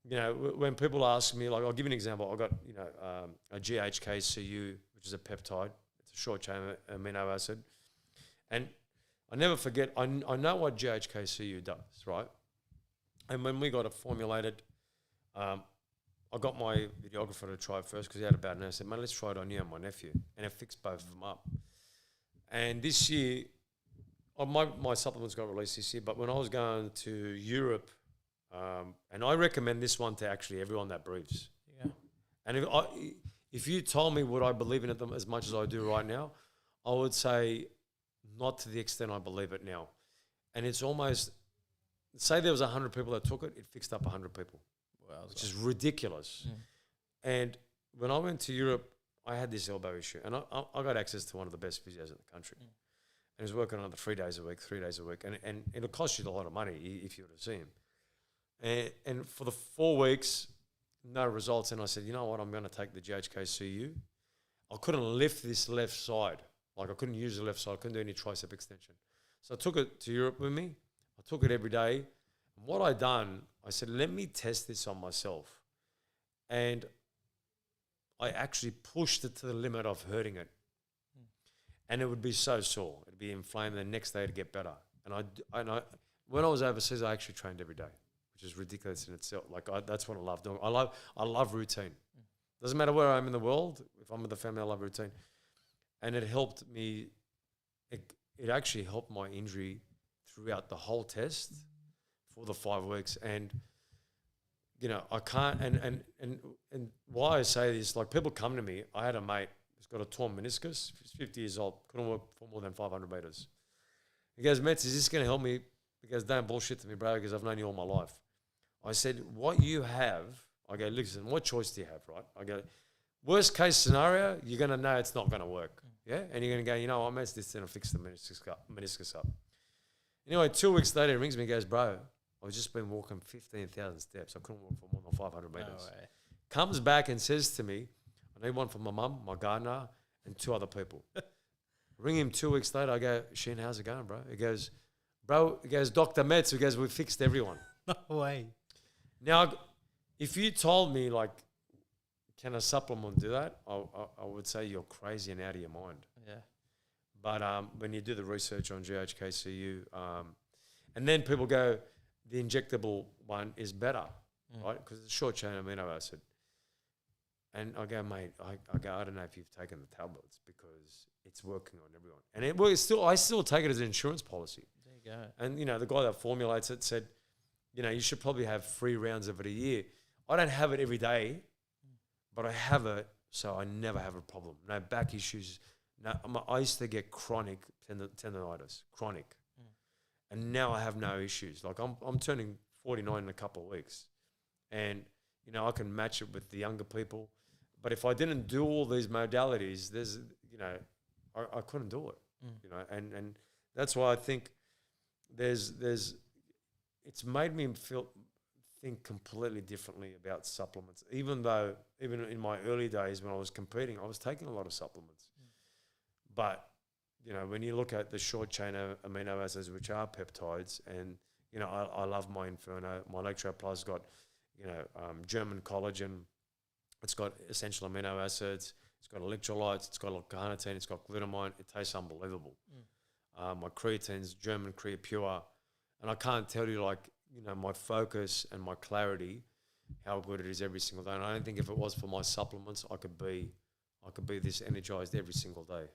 when people ask me, like, I'll give you an example. I got, a GHK-CU, which is a peptide. It's a short-chain amino acid. And I never forget, I know what GHK-CU does, right? And when we got it formulated, I got my videographer to try it first because he had a bad nose. I said, man, let's try it on you and my nephew. And it fixed both of them up. And this year, my supplements got released this year, but when I was going to Europe, and I recommend this one to actually everyone that breathes. Yeah. And if you told me would I believe in it as much as I do right now, I would say not to the extent I believe it now. And it's almost, say there was 100 people that took it, it fixed up 100 people. Wow, which is ridiculous. And when I went to Europe, I had this elbow issue, and I got access to one of the best physios in the country. And he was working on it 3 days a week, and it'll cost you a lot of money if you were to see him. And for the 4 weeks, no results. And I said, you know what, I'm going to take the GHK-CU. I couldn't lift this left side. Like, I couldn't use the left side. I couldn't do any tricep extension. So I took it to Europe with me. I took it every day. And what I done, I said, let me test this on myself. And I actually pushed it to the limit of hurting it. And it would be so sore. It would be inflamed the next day to get better. And I when I was overseas, I actually trained every day, which is ridiculous in itself. Like, that's what I love doing. I love routine. Doesn't matter where I'm in the world. If I'm with the family, I love routine. And it helped me. It actually helped my injury throughout the whole test for the 5 weeks. And I can't. And why I say this, like, people come to me. I had a mate who's got a torn meniscus. He's 50 years old. Couldn't work for more than 500 meters. He goes, Metz, is this going to help me? He goes, don't bullshit to me, bro, because I've known you all my life. I said, what you have, I go, listen, what choice do you have, right? I go, worst case scenario, you're going to know it's not going to work. Yeah? And you're going to go, you know what, Metz, this is going to fix the meniscus up. Anyway, 2 weeks later, he rings me and goes, bro, I've just been walking 15,000 steps. I couldn't walk for more than 500 meters. No way. Comes back and says to me, I need one for my mum, my gardener, and 2 other people. Ring him 2 weeks later. I go, Sheen, how's it going, bro? He goes, Dr. Metz, he goes, we fixed everyone. No way. Now, if you told me, like, can a supplement do that? I would say you're crazy and out of your mind. Yeah. But when you do the research on GHK-CU, and then people go, the injectable one is better, right? Because it's short-chain amino acid. And I go, mate, I don't know if you've taken the tablets because it's working on everyone. And I still take it as an insurance policy. There you go. And, the guy that formulates it said, you should probably have 3 rounds of it a year. I don't have it every day, but I have it so I never have a problem. No back issues. No, I used to get chronic tendonitis, chronic. And now I have no issues. Like, I'm turning 49 in a couple of weeks. And, I can match it with the younger people. But if I didn't do all these modalities, I couldn't do it. And that's why I think it's made me think completely differently about supplements. Even in my early days when I was competing, I was taking a lot of supplements. But when you look at the short chain amino acids, which are peptides, and I love my Inferno. My Electro Plus got German collagen. It's got essential amino acids. It's got electrolytes. It's got carnitine. It's got glutamine. It tastes unbelievable. My creatine's German Crea Pure, and I can't tell you, like, my focus and my clarity, how good it is every single day. And I don't think if it was for my supplements, I could be this energized every single day.